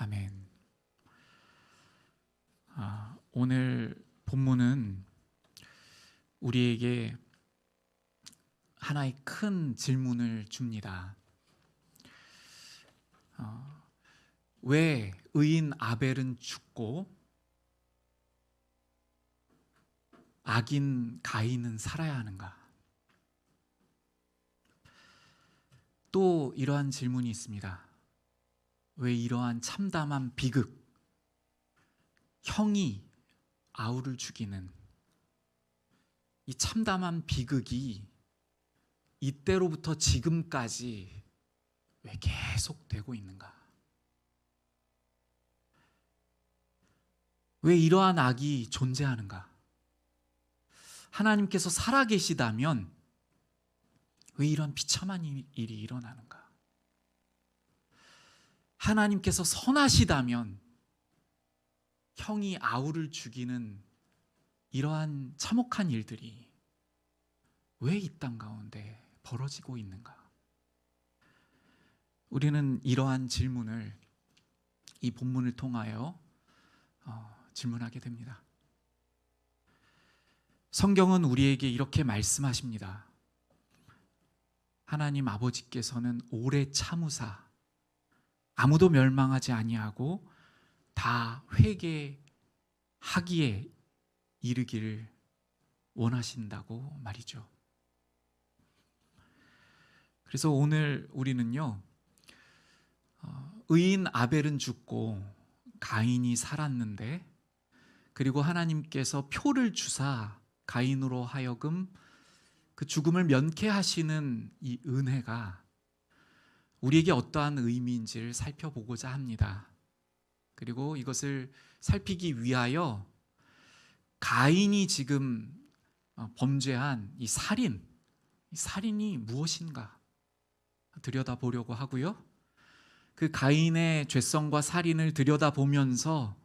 아멘. 오늘 본문은 우리에게 하나의 큰 질문을 줍니다. 왜 의인 아벨은 죽고 악인 가인은 살아야 하는가? 또 이러한 질문이 있습니다. 왜 이러한 참담한 비극, 형이 아우를 죽이는 이 참담한 비극이 이때로부터 지금까지 왜 계속되고 있는가? 왜 이러한 악이 존재하는가? 하나님께서 살아계시다면 왜 이런 비참한 일이 일어나는가? 하나님께서 선하시다면 형이 아우를 죽이는 이러한 참혹한 일들이 왜 이 땅 가운데 벌어지고 있는가? 우리는 이러한 질문을 이 본문을 통하여 질문하게 됩니다. 성경은 우리에게 이렇게 말씀하십니다. 하나님 아버지께서는 오래 참으사 아무도 멸망하지 아니하고 다 회개하기에 이르기를 원하신다고 말이죠. 그래서 오늘 우리는요, 의인 아벨은 죽고 가인이 살았는데, 그리고 하나님께서 표를 주사 가인으로 하여금 그 죽음을 면케하시는 이 은혜가 우리에게 어떠한 의미인지를 살펴보고자 합니다. 그리고 이것을 살피기 위하여 가인이 지금 범죄한 이 살인이 무엇인가 들여다보려고 하고요. 그 가인의 죄성과 살인을 들여다보면서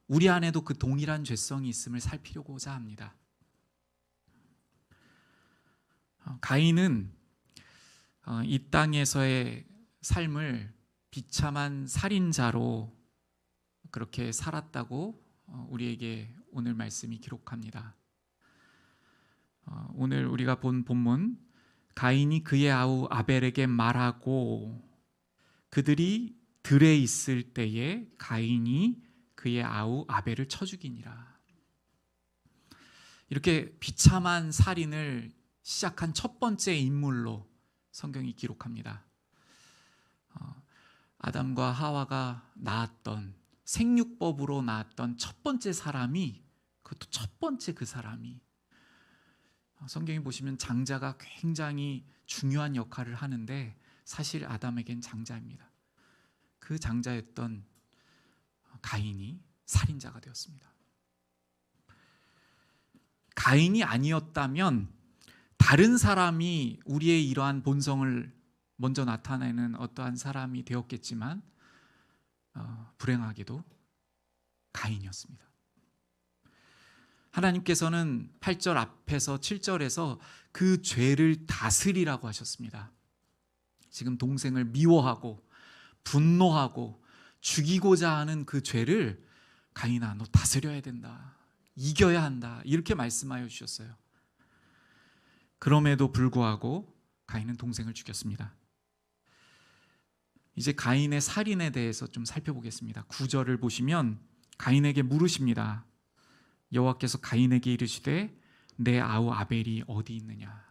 우리 안에도 그 동일한 죄성이 있음을 살피려고자 합니다. 가인은 이 땅에서의 삶을 비참한 살인자로 그렇게 살았다고 우리에게 오늘 말씀이 기록합니다. 오늘 우리가 본 본문, 가인이 그의 아우 아벨에게 말하고 그들이 들에 있을 때에 가인이 그의 아우 아벨을 쳐 죽이니라. 이렇게 비참한 살인을 시작한 첫 번째 인물로 성경이 기록합니다. 아담과 하와가 낳았던, 생육법으로 낳았던 첫 번째 사람이, 그것도 첫 번째 그 사람이, 성경에 보시면 장자가 굉장히 중요한 역할을 하는데 사실 아담에겐 장자입니다. 그 장자였던 가인이 살인자가 되었습니다. 가인이 아니었다면 다른 사람이 우리의 이러한 본성을 먼저 나타내는 어떠한 사람이 되었겠지만 불행하게도 가인이었습니다. 하나님께서는 8절 앞에서 7절에서 그 죄를 다스리라고 하셨습니다. 지금 동생을 미워하고 분노하고 죽이고자 하는 그 죄를 가인아, 너 다스려야 된다, 이겨야 한다, 이렇게 말씀하여 주셨어요. 그럼에도 불구하고 가인은 동생을 죽였습니다. 이제 가인의 살인에 대해서 좀 살펴보겠습니다. 9절을 보시면 가인에게 물으십니다. 여호와께서 가인에게 이르시되 내 아우 아벨이 어디 있느냐?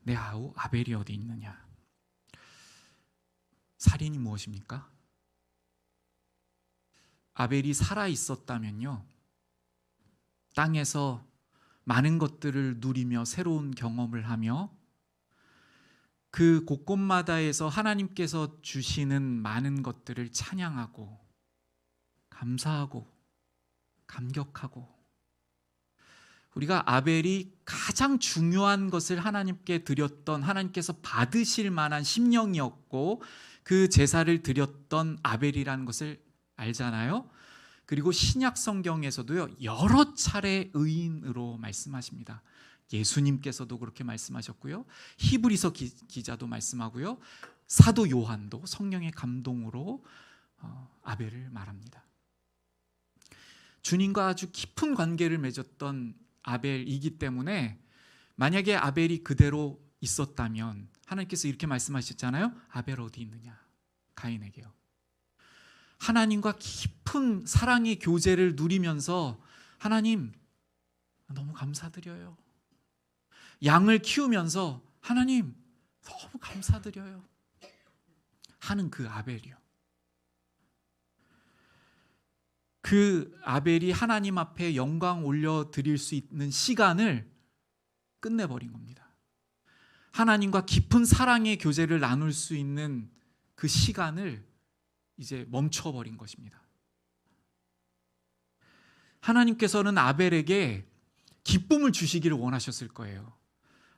내 아우 아벨이 어디 있느냐? 살인이 무엇입니까? 아벨이 살아 있었다면요, 땅에서 많은 것들을 누리며 새로운 경험을 하며 그 곳곳마다에서 하나님께서 주시는 많은 것들을 찬양하고 감사하고 감격하고, 우리가 아벨이 가장 중요한 것을 하나님께 드렸던, 하나님께서 받으실 만한 심령이었고 그 제사를 드렸던 아벨이라는 것을 알잖아요. 그리고 신약 성경에서도요, 여러 차례 의인으로 말씀하십니다. 예수님께서도 그렇게 말씀하셨고요, 히브리서 기자도 말씀하고요, 사도 요한도 성령의 감동으로 아벨을 말합니다. 주님과 아주 깊은 관계를 맺었던 아벨이기 때문에 만약에 아벨이 그대로 있었다면 하나님께서 이렇게 말씀하셨잖아요. 아벨 어디 있느냐? 가인에게요. 하나님과 깊은 사랑의 교제를 누리면서 하나님 너무 감사드려요. 양을 키우면서 하나님 너무 감사드려요 하는 그 아벨이요. 그 아벨이 하나님 앞에 영광 올려드릴 수 있는 시간을 끝내버린 겁니다. 하나님과 깊은 사랑의 교제를 나눌 수 있는 그 시간을 이제 멈춰버린 것입니다. 하나님께서는 아벨에게 기쁨을 주시기를 원하셨을 거예요.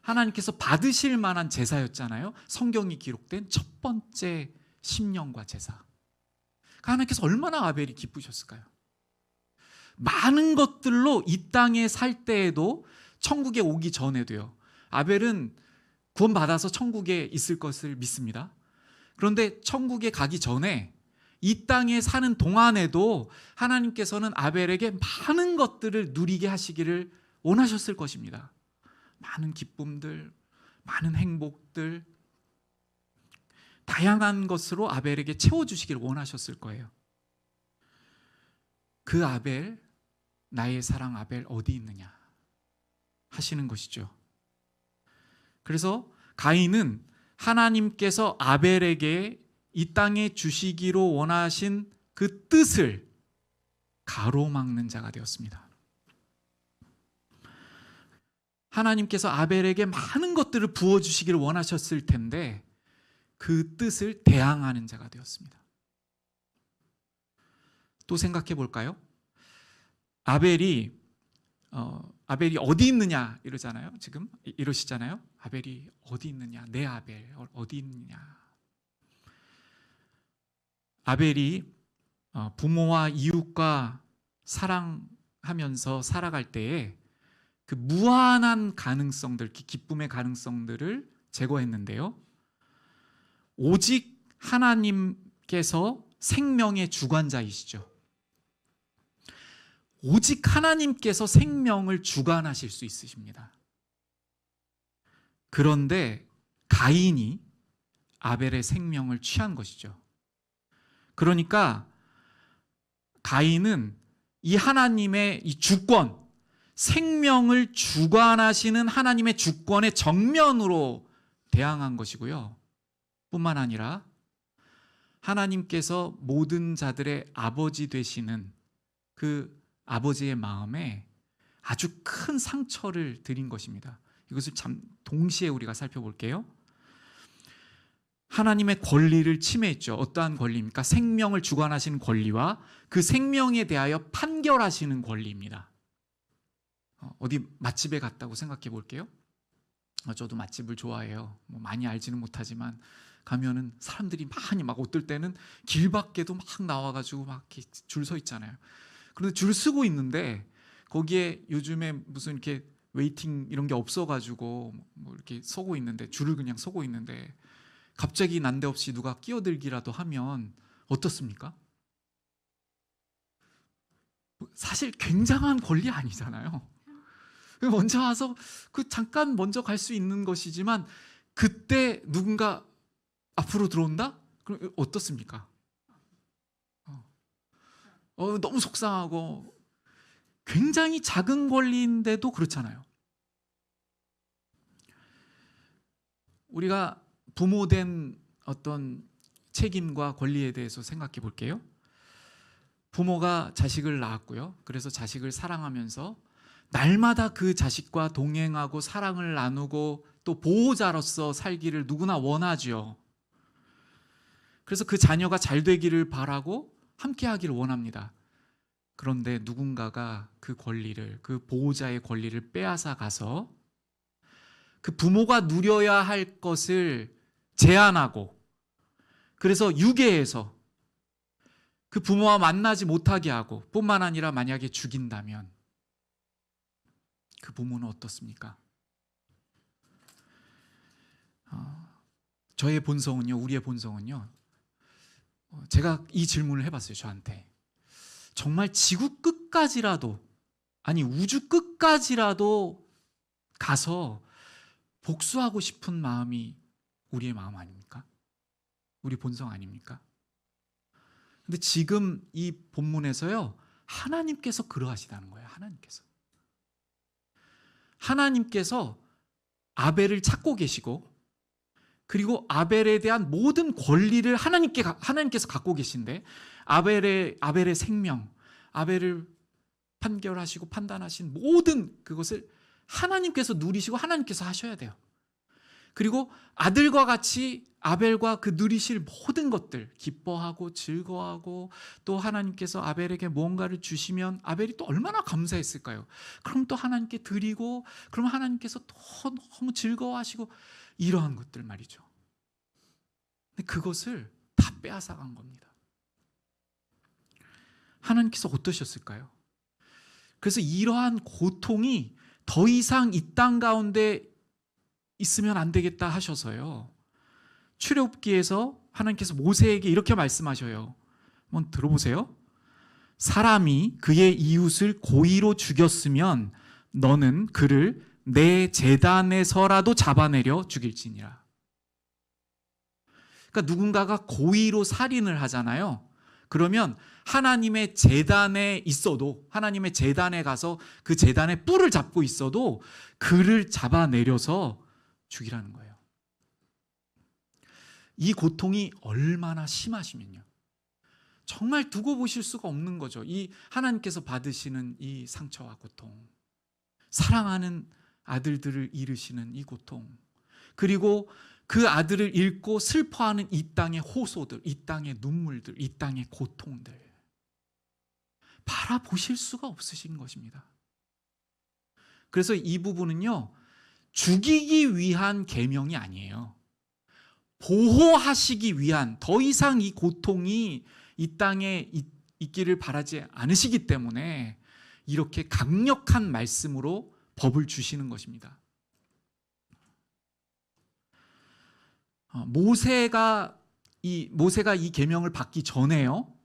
하나님께서 받으실 만한 제사였잖아요. 성경이 기록된 첫 번째 심령과 제사. 하나님께서 얼마나 아벨이 기쁘셨을까요? 많은 것들로 이 땅에 살 때에도, 천국에 오기 전에도요, 아벨은 구원받아서 천국에 있을 것을 믿습니다. 그런데 천국에 가기 전에 이 땅에 사는 동안에도 하나님께서는 아벨에게 많은 것들을 누리게 하시기를 원하셨을 것입니다. 많은 기쁨들, 많은 행복들, 다양한 것으로 아벨에게 채워주시기를 원하셨을 거예요. 그 아벨, 나의 사랑 아벨 어디 있느냐 하시는 것이죠. 그래서 가인은 하나님께서 아벨에게 이 땅에 주시기로 원하신 그 뜻을 가로막는 자가 되었습니다. 하나님께서 아벨에게 많은 것들을 부어주시기를 원하셨을 텐데 그 뜻을 대항하는 자가 되었습니다. 또 생각해 볼까요? 아벨이 어디 있느냐 이러잖아요. 지금 이러시잖아요. 아벨이 어디 있느냐? 내 아벨 어디 있느냐? 아벨이 부모와 이웃과 사랑하면서 살아갈 때에 그 무한한 가능성들, 기쁨의 가능성들을 제거했는데요. 오직 하나님께서 생명의 주관자이시죠. 오직 하나님께서 생명을 주관하실 수 있으십니다. 그런데 가인이 아벨의 생명을 취한 것이죠. 그러니까 가인은 이 하나님의 이 주권, 생명을 주관하시는 하나님의 주권의 정면으로 대항한 것이고요. 뿐만 아니라 하나님께서 모든 자들의 아버지 되시는 그 아버지의 마음에 아주 큰 상처를 드린 것입니다. 이것을 참 동시에 우리가 살펴볼게요. 하나님의 권리를 침해했죠. 어떠한 권리입니까? 생명을 주관하시는 권리와 그 생명에 대하여 판결하시는 권리입니다. 어디 맛집에 갔다고 생각해 볼게요. 저도 맛집을 좋아해요. 많이 알지는 못하지만 가면은 사람들이 많이 막 어떨 때는 길 밖에도 막 나와가지고 막 줄 서 있잖아요. 그런데 줄 서고 있는데 거기에 요즘에 무슨 이렇게 웨이팅 이런 게 없어가지고 뭐 이렇게 서고 있는데 줄을 그냥 서고 있는데 갑자기 난데없이 누가 끼어들기라도 하면 어떻습니까? 사실 굉장한 권리 아니잖아요. 먼저 와서 그 잠깐 먼저 갈 수 있는 것이지만 그때 누군가 앞으로 들어온다? 그럼 어떻습니까? 너무 속상하고 굉장히 작은 권리인데도 그렇잖아요. 우리가 부모된 어떤 책임과 권리에 대해서 생각해 볼게요. 부모가 자식을 낳았고요. 그래서 자식을 사랑하면서 날마다 그 자식과 동행하고 사랑을 나누고 또 보호자로서 살기를 누구나 원하죠. 그래서 그 자녀가 잘 되기를 바라고 함께 하기를 원합니다. 그런데 누군가가 그 권리를, 그 보호자의 권리를 빼앗아 가서 그 부모가 누려야 할 것을 제한하고 그래서 유괴해서 그 부모와 만나지 못하게 하고 뿐만 아니라 만약에 죽인다면 그 부모는 어떻습니까? 저의 본성은요, 우리의 본성은요, 제가 이 질문을 해봤어요, 저한테. 정말 지구 끝까지라도, 아니 우주 끝까지라도 가서 복수하고 싶은 마음이 우리의 마음 아닙니까? 우리 본성 아닙니까? 근데 지금 이 본문에서요, 하나님께서 그러하시다는 거예요. 하나님께서 아벨을 찾고 계시고, 그리고 아벨에 대한 모든 권리를 하나님께서 갖고 계신데, 아벨의 생명, 아벨을 판결하시고 판단하신 모든 그것을 하나님께서 누리시고 하나님께서 하셔야 돼요. 그리고 아들과 같이 아벨과 그 누리실 모든 것들, 기뻐하고 즐거워하고, 또 하나님께서 아벨에게 무언가를 주시면 아벨이 또 얼마나 감사했을까요? 그럼 또 하나님께 드리고, 그럼 하나님께서 또 너무 즐거워하시고, 이러한 것들 말이죠. 근데 그것을 다 빼앗아간 겁니다. 하나님께서 어떠셨을까요? 그래서 이러한 고통이 더 이상 이 땅 가운데 있으면 안 되겠다 하셔서요, 출애굽기에서 하나님께서 모세에게 이렇게 말씀하셔요. 한번 들어보세요. 사람이 그의 이웃을 고의로 죽였으면 너는 그를 내 제단에서라도 잡아내려 죽일지니라. 그러니까 누군가가 고의로 살인을 하잖아요. 그러면 하나님의 제단에 있어도, 하나님의 제단에 가서 그 제단의 뿔을 잡고 있어도 그를 잡아내려서 죽이라는 거예요. 이 고통이 얼마나 심하시면요, 정말 두고 보실 수가 없는 거죠. 이 하나님께서 받으시는 이 상처와 고통, 사랑하는 아들들을 잃으시는 이 고통, 그리고 그 아들을 잃고 슬퍼하는 이 땅의 호소들, 이 땅의 눈물들, 이 땅의 고통들, 바라보실 수가 없으신 것입니다. 그래서 이 부분은요, 죽이기 위한 계명이 아니에요. 보호하시기 위한, 더 이상 이 고통이 이 땅에 있기를 바라지 않으시기 때문에 이렇게 강력한 말씀으로 법을 주시는 것입니다. 모세가 이 계명을 받기 전에요,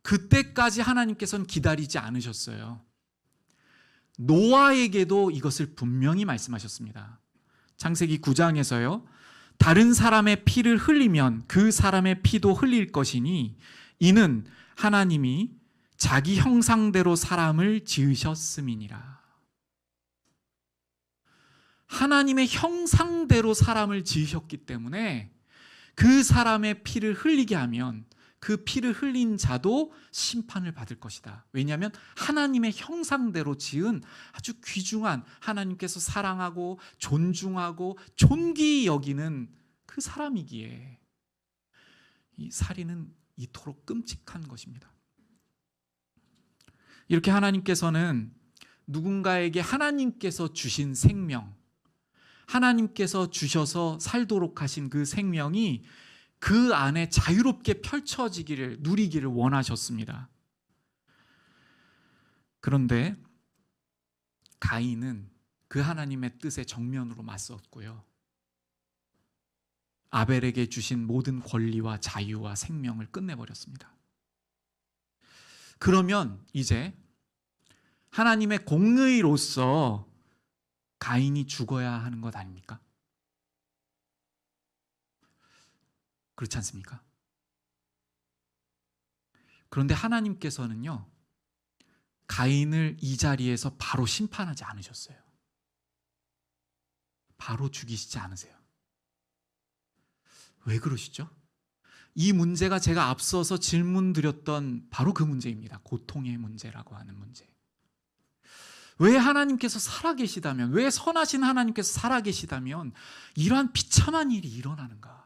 그때까지 하나님께서는 기다리지 않으셨어요. 노아에게도 이것을 분명히 말씀하셨습니다. 창세기 9장에서요, 다른 사람의 피를 흘리면 그 사람의 피도 흘릴 것이니 이는 하나님이 자기 형상대로 사람을 지으셨음이니라. 하나님의 형상대로 사람을 지으셨기 때문에 그 사람의 피를 흘리게 하면 그 피를 흘린 자도 심판을 받을 것이다. 왜냐하면 하나님의 형상대로 지은 아주 귀중한, 하나님께서 사랑하고 존중하고 존귀히 여기는 그 사람이기에 이 살인은 이토록 끔찍한 것입니다. 이렇게 하나님께서는 누군가에게 하나님께서 주신 생명, 하나님께서 주셔서 살도록 하신 그 생명이 그 안에 자유롭게 펼쳐지기를, 누리기를 원하셨습니다. 그런데 가인은 그 하나님의 뜻에 정면으로 맞섰고요, 아벨에게 주신 모든 권리와 자유와 생명을 끝내버렸습니다. 그러면 이제 하나님의 공의로서 가인이 죽어야 하는 것 아닙니까? 그렇지 않습니까? 그런데 하나님께서는요, 가인을 이 자리에서 바로 심판하지 않으셨어요. 바로 죽이시지 않으세요. 왜 그러시죠? 이 문제가 제가 앞서서 질문 드렸던 바로 그 문제입니다. 고통의 문제라고 하는 문제. 왜 하나님께서 살아계시다면, 왜 선하신 하나님께서 살아계시다면 이러한 비참한 일이 일어나는가?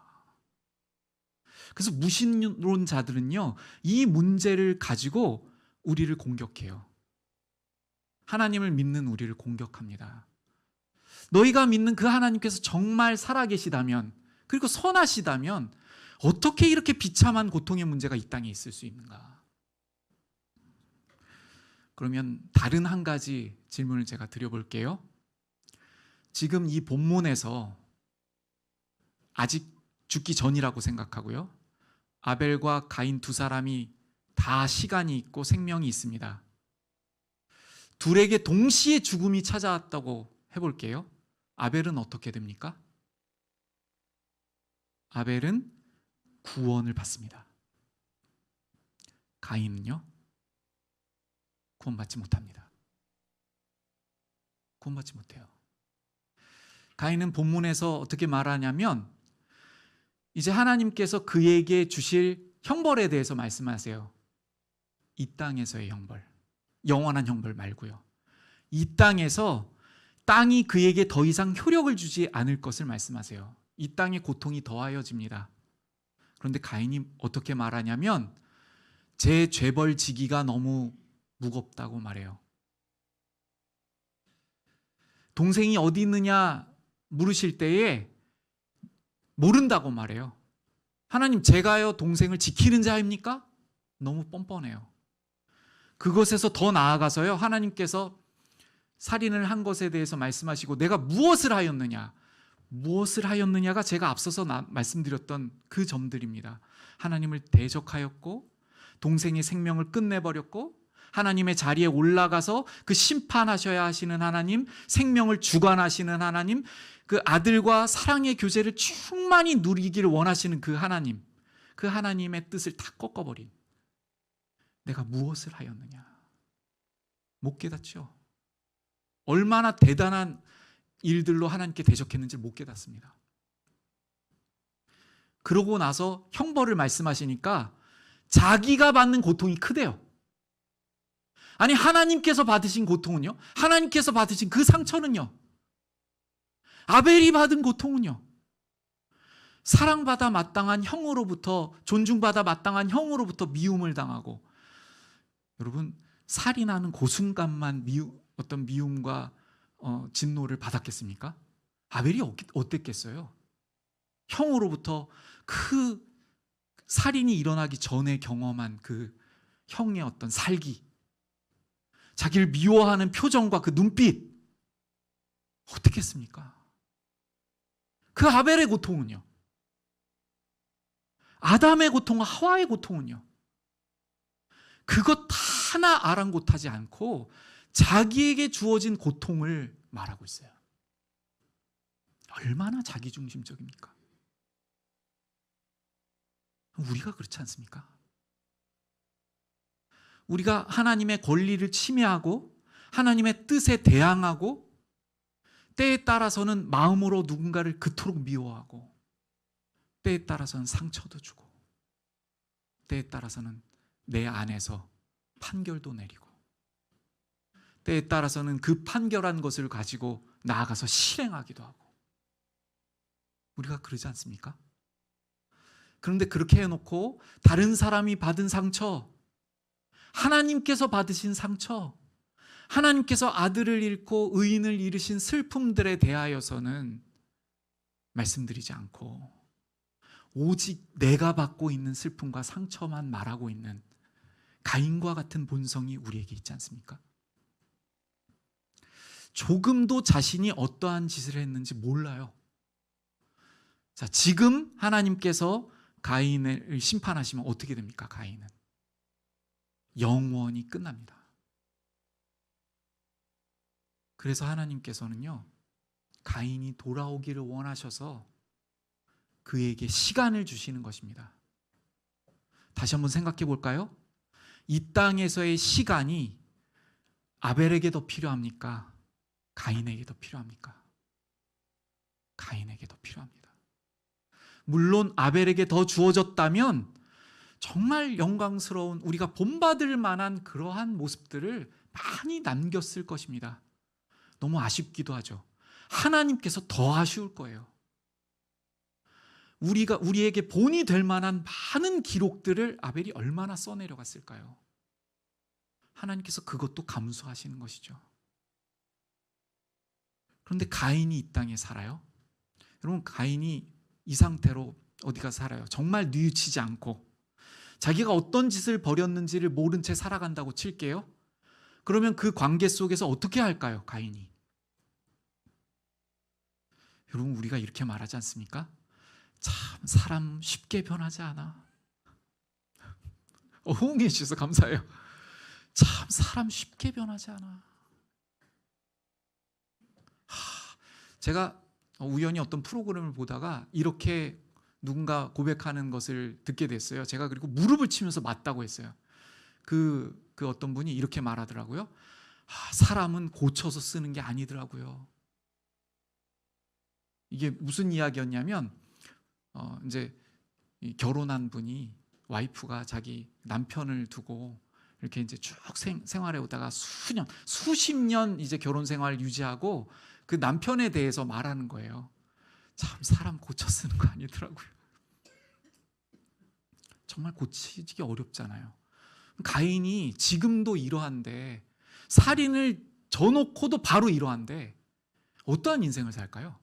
그래서 무신론자들은요, 이 문제를 가지고 우리를 공격해요. 하나님을 믿는 우리를 공격합니다. 너희가 믿는 그 하나님께서 정말 살아계시다면, 그리고 선하시다면 어떻게 이렇게 비참한 고통의 문제가 이 땅에 있을 수 있는가? 그러면 다른 한 가지 질문을 제가 드려볼게요. 지금 이 본문에서 아직 죽기 전이라고 생각하고요. 아벨과 가인 두 사람이 다 시간이 있고 생명이 있습니다. 둘에게 동시에 죽음이 찾아왔다고 해볼게요. 아벨은 어떻게 됩니까? 아벨은 구원을 받습니다. 가인은요? 구원받지 못합니다. 구원받지 못해요. 가인은 본문에서 어떻게 말하냐면 이제 하나님께서 그에게 주실 형벌에 대해서 말씀하세요. 이 땅에서의 형벌, 영원한 형벌 말고요. 이 땅에서 땅이 그에게 더 이상 효력을 주지 않을 것을 말씀하세요. 이 땅의 고통이 더하여집니다. 그런데 가인이 어떻게 말하냐면 제 죄벌 지기가 너무 무겁다고 말해요. 동생이 어디 있느냐 물으실 때에 모른다고 말해요. 하나님, 제가요 동생을 지키는 자입니까? 너무 뻔뻔해요. 그것에서 더 나아가서요, 하나님께서 살인을 한 것에 대해서 말씀하시고 내가 무엇을 하였느냐, 무엇을 하였느냐가 제가 앞서서 말씀드렸던 그 점들입니다. 하나님을 대적하였고 동생의 생명을 끝내버렸고 하나님의 자리에 올라가서 그 심판하셔야 하시는 하나님, 생명을 주관하시는 하나님, 그 아들과 사랑의 교제를 충만히 누리기를 원하시는 그 하나님, 그 하나님의 뜻을 다 꺾어버린 내가 무엇을 하였느냐, 못 깨닫죠. 얼마나 대단한 일들로 하나님께 대적했는지 못 깨닫습니다. 그러고 나서 형벌을 말씀하시니까 자기가 받는 고통이 크대요. 아니, 하나님께서 받으신 고통은요? 하나님께서 받으신 그 상처는요? 아벨이 받은 고통은요? 사랑받아 마땅한 형으로부터, 존중받아 마땅한 형으로부터 미움을 당하고, 여러분, 살인하는 그 순간만 어떤 미움과 진노를 받았겠습니까? 아벨이 어땠겠어요? 형으로부터 그 살인이 일어나기 전에 경험한 그 형의 어떤 살기, 자기를 미워하는 표정과 그 눈빛, 어떻겠습니까? 그 아벨의 고통은요? 아담의 고통과 하와의 고통은요? 그것 하나 아랑곳하지 않고 자기에게 주어진 고통을 말하고 있어요. 얼마나 자기중심적입니까? 우리가 그렇지 않습니까? 우리가 하나님의 권리를 침해하고 하나님의 뜻에 대항하고 때에 따라서는 마음으로 누군가를 그토록 미워하고 때에 따라서는 상처도 주고 때에 따라서는 내 안에서 판결도 내리고 때에 따라서는 그 판결한 것을 가지고 나아가서 실행하기도 하고, 우리가 그러지 않습니까? 그런데 그렇게 해놓고 다른 사람이 받은 상처, 하나님께서 받으신 상처, 하나님께서 아들을 잃고 의인을 잃으신 슬픔들에 대하여서는 말씀드리지 않고 오직 내가 받고 있는 슬픔과 상처만 말하고 있는 가인과 같은 본성이 우리에게 있지 않습니까? 조금도 자신이 어떠한 짓을 했는지 몰라요. 자, 지금 하나님께서 가인을 심판하시면 어떻게 됩니까? 가인은 영원히 끝납니다. 그래서 하나님께서는요, 가인이 돌아오기를 원하셔서 그에게 시간을 주시는 것입니다. 다시 한번 생각해 볼까요? 이 땅에서의 시간이 아벨에게 더 필요합니까? 가인에게 더 필요합니까? 가인에게 더 필요합니다. 물론 아벨에게 더 주어졌다면 정말 영광스러운, 우리가 본받을 만한 그러한 모습들을 많이 남겼을 것입니다. 너무 아쉽기도 하죠. 하나님께서 더 아쉬울 거예요. 우리에게 본이 될 만한 많은 기록들을 아벨이 얼마나 써내려갔을까요? 하나님께서 그것도 감수하시는 것이죠. 그런데 가인이 이 땅에 살아요. 여러분, 가인이 이 상태로 어디가 살아요? 정말 뉘우치지 않고 자기가 어떤 짓을 벌였는지를 모른 채 살아간다고 칠게요. 그러면 그 관계 속에서 어떻게 할까요? 가인이. 여러분, 우리가 이렇게 말하지 않습니까? 참 사람 쉽게 변하지 않아. 호응해 주셔서 감사해요. 참 사람 쉽게 변하지 않아. 제가 우연히 어떤 프로그램을 보다가 이렇게 누군가 고백하는 것을 듣게 됐어요. 제가 그리고 무릎을 치면서 맞다고 했어요. 그 어떤 분이 이렇게 말하더라고요. 사람은 고쳐서 쓰는 게 아니더라고요. 이게 무슨 이야기였냐면 이제 결혼한 분이, 와이프가 자기 남편을 두고 이렇게 이제 쭉 생활해 오다가 수십 년 이제 결혼 생활 유지하고 그 남편에 대해서 말하는 거예요. 참 사람 고쳐 쓰는 거 아니더라고요. 정말 고치기 어렵잖아요. 가인이 지금도 이러한데, 살인을 져놓고도 바로 이러한데 어떠한 인생을 살까요?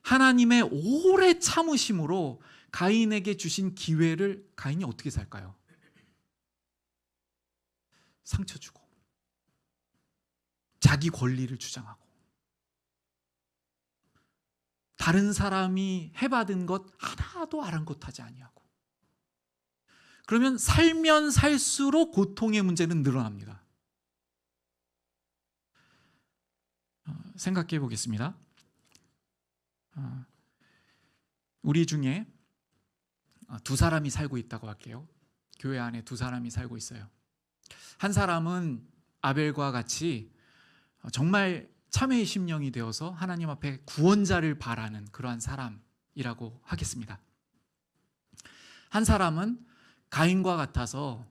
하나님의 오래 참으심으로 가인에게 주신 기회를 가인이 어떻게 살까요? 상처 주고 자기 권리를 주장하고 다른 사람이 해받은 것 하나도 아랑곳하지 아니하고, 그러면 살면 살수록 고통의 문제는 늘어납니다. 생각해 보겠습니다. 우리 중에 두 사람이 살고 있다고 할게요. 교회 안에 두 사람이 살고 있어요. 한 사람은 아벨과 같이 정말 참회의 심령이 되어서 하나님 앞에 구원자를 바라는 그러한 사람이라고 하겠습니다. 한 사람은 가인과 같아서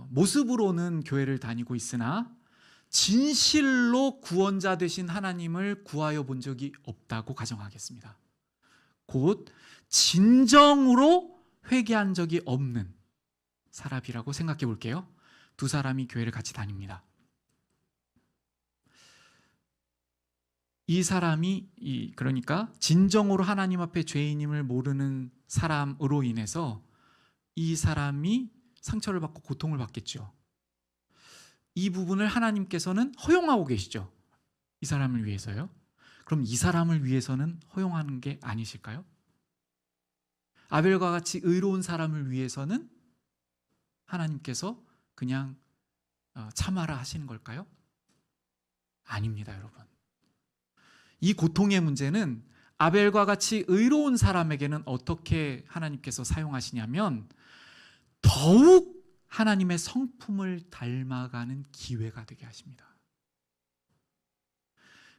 모습으로는 교회를 다니고 있으나 진실로 구원자 되신 하나님을 구하여 본 적이 없다고 가정하겠습니다. 곧 진정으로 회개한 적이 없는 사람이라고 생각해 볼게요. 두 사람이 교회를 같이 다닙니다. 이 사람이 그러니까 진정으로 하나님 앞에 죄인임을 모르는 사람으로 인해서 이 사람이 상처를 받고 고통을 받겠죠. 이 부분을 하나님께서는 허용하고 계시죠. 이 사람을 위해서요. 그럼 이 사람을 위해서는 허용하는 게 아니실까요? 아벨과 같이 의로운 사람을 위해서는 하나님께서 그냥 참아라 하시는 걸까요? 아닙니다, 여러분. 이 고통의 문제는 아벨과 같이 의로운 사람에게는 어떻게 하나님께서 사용하시냐면 더욱 하나님의 성품을 닮아가는 기회가 되게 하십니다.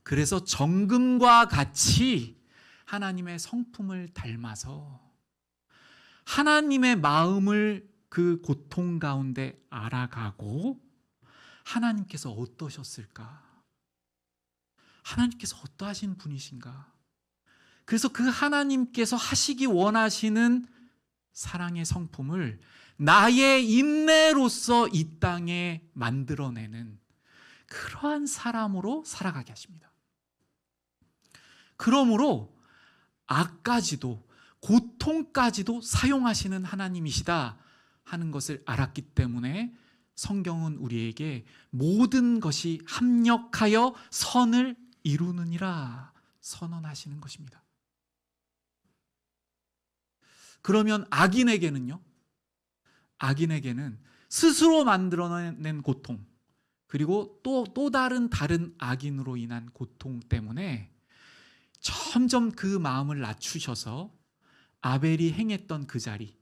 그래서 정금과 같이 하나님의 성품을 닮아서 하나님의 마음을 그 고통 가운데 알아가고 하나님께서 어떠셨을까? 하나님께서 어떠하신 분이신가? 그래서 그 하나님께서 하시기 원하시는 사랑의 성품을 나의 인내로서 이 땅에 만들어내는 그러한 사람으로 살아가게 하십니다. 그러므로 악까지도 고통까지도 사용하시는 하나님이시다 하는 것을 알았기 때문에 성경은 우리에게 모든 것이 합력하여 선을 이루느니라 선언하시는 것입니다. 그러면 악인에게는요? 악인에게는 스스로 만들어낸 고통, 그리고 또 다른 악인으로 인한 고통 때문에 점점 그 마음을 낮추셔서 아벨이 행했던 그 자리,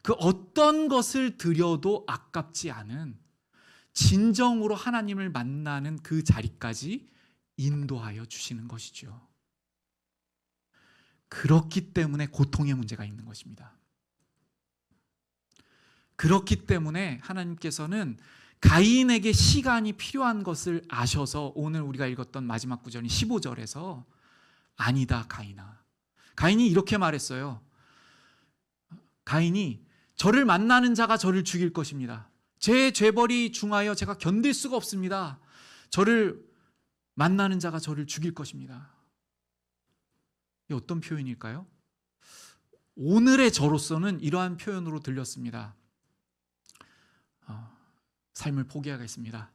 그 어떤 것을 드려도 아깝지 않은 진정으로 하나님을 만나는 그 자리까지 인도하여 주시는 것이죠. 그렇기 때문에 고통의 문제가 있는 것입니다. 그렇기 때문에 하나님께서는 가인에게 시간이 필요한 것을 아셔서 오늘 우리가 읽었던 마지막 구절인 15절에서 아니다 가인아. 가인이 이렇게 말했어요. 가인이 저를 만나는 자가 저를 죽일 것입니다. 제 죄벌이 중하여 제가 견딜 수가 없습니다. 저를 만나는 자가 저를 죽일 것입니다. 이 어떤 표현일까요? 오늘의 저로서는 이러한 표현으로 들렸습니다. 삶을 포기하겠습니다.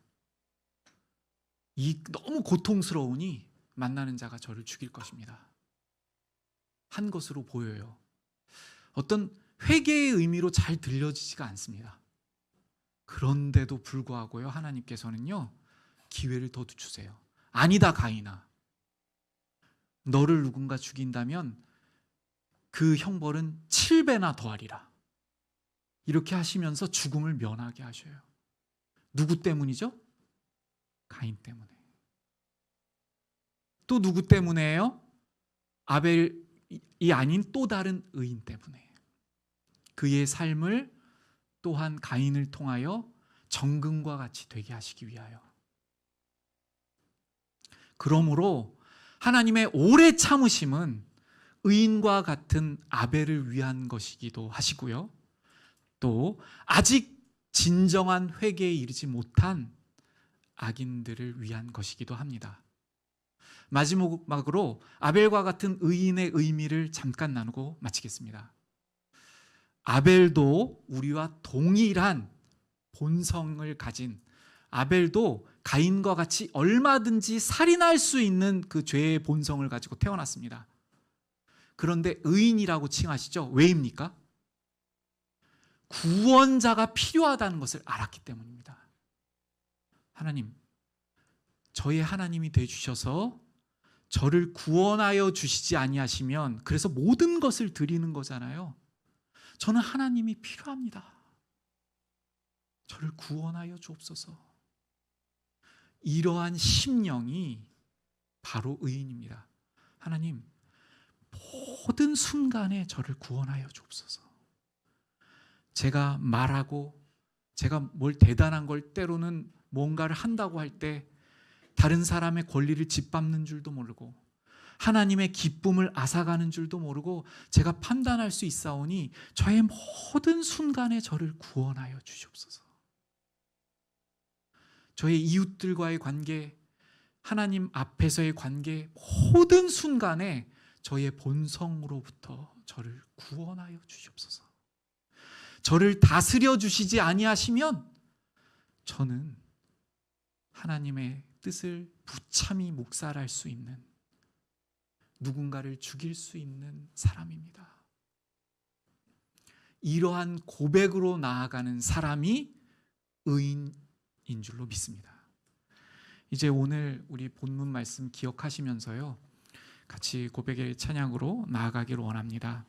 너무 고통스러우니 만나는 자가 저를 죽일 것입니다. 한 것으로 보여요. 어떤 회개의 의미로 잘 들려지지가 않습니다. 그런데도 불구하고요, 하나님께서는요, 기회를 더 주세요. 아니다, 가인아. 너를 누군가 죽인다면 그 형벌은 7배나 더하리라. 이렇게 하시면서 죽음을 면하게 하셔요. 누구 때문이죠? 가인 때문에. 또 누구 때문에요? 아벨이 아닌 또 다른 의인 때문에. 그의 삶을 또한 가인을 통하여 정금과 같이 되게 하시기 위하여. 그러므로 하나님의 오래 참으심은 의인과 같은 아벨을 위한 것이기도 하시고요. 또 아직 진정한 회개에 이르지 못한 악인들을 위한 것이기도 합니다. 마지막으로 아벨과 같은 의인의 의미를 잠깐 나누고 마치겠습니다. 아벨도 우리와 동일한 본성을 가진, 아벨도 가인과 같이 얼마든지 살인할 수 있는 그 죄의 본성을 가지고 태어났습니다. 그런데 의인이라고 칭하시죠? 왜입니까? 구원자가 필요하다는 것을 알았기 때문입니다. 하나님, 저의 하나님이 되어주셔서 저를 구원하여 주시지 아니하시면, 그래서 모든 것을 드리는 거잖아요. 저는 하나님이 필요합니다. 저를 구원하여 주옵소서. 이러한 심령이 바로 의인입니다. 하나님, 모든 순간에 저를 구원하여 주옵소서. 제가 말하고, 제가 뭘 대단한 걸 때로는 뭔가를 한다고 할 때 다른 사람의 권리를 짓밟는 줄도 모르고 하나님의 기쁨을 앗아가는 줄도 모르고 제가 판단할 수 있사오니 저의 모든 순간에 저를 구원하여 주시옵소서. 저의 이웃들과의 관계, 하나님 앞에서의 관계, 모든 순간에 저의 본성으로부터 저를 구원하여 주시옵소서. 저를 다스려 주시지 아니하시면 저는 하나님의 뜻을 무참히 묵살할 수 있는, 누군가를 죽일 수 있는 사람입니다. 이러한 고백으로 나아가는 사람이 의인인 줄로 믿습니다. 이제 오늘 우리 본문 말씀 기억하시면서요, 같이 고백의 찬양으로 나아가기를 원합니다.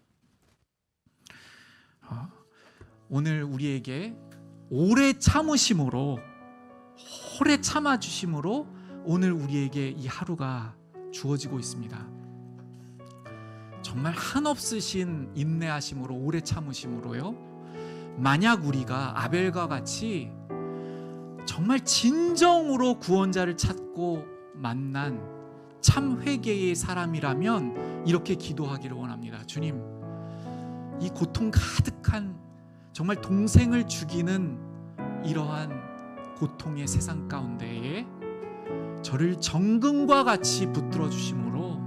오늘 우리에게 오래 참으심으로, 오래 참아주심으로 오늘 우리에게 이 하루가 주어지고 있습니다. 정말 한없으신 인내하심으로, 오래 참으심으로요, 만약 우리가 아벨과 같이 정말 진정으로 구원자를 찾고 만난 참 회개의 사람이라면 이렇게 기도하기를 원합니다. 주님, 이 고통 가득한, 정말 동생을 죽이는 이러한 고통의 세상 가운데에 저를 정금과 같이 붙들어 주심으로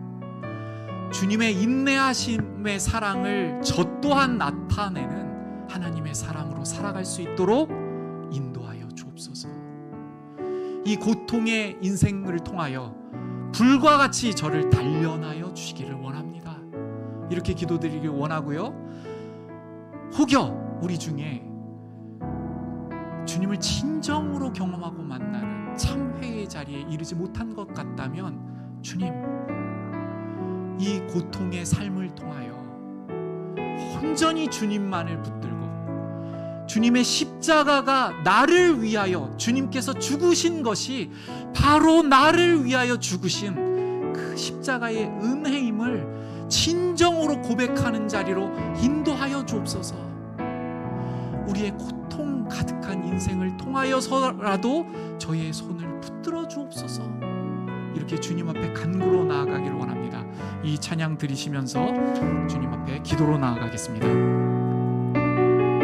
주님의 인내하심의 사랑을 저 또한 나타내는 하나님의 사람으로 살아갈 수 있도록 인도하여 주옵소서. 이 고통의 인생을 통하여 불과 같이 저를 단련하여 주시기를 원합니다. 이렇게 기도드리길 원하고요, 혹여 우리 중에 주님을 진정으로 경험하고 만나는 참 회개의 자리에 이르지 못한 것 같다면 주님, 이 고통의 삶을 통하여 온전히 주님만을 붙들고 주님의 십자가가 나를 위하여, 주님께서 죽으신 것이 바로 나를 위하여 죽으신 그 십자가의 은혜임을 진정으로 고백하는 자리로 인도하여 주옵소서. 우리의 고통 가득한 인생을 통하여서라도 저의 손을 붙들어 주옵소서. 이렇게 주님 앞에 간구로 나아가기를 원합니다. 이 찬양 들으시면서 주님 앞에 기도로 나아가겠습니다.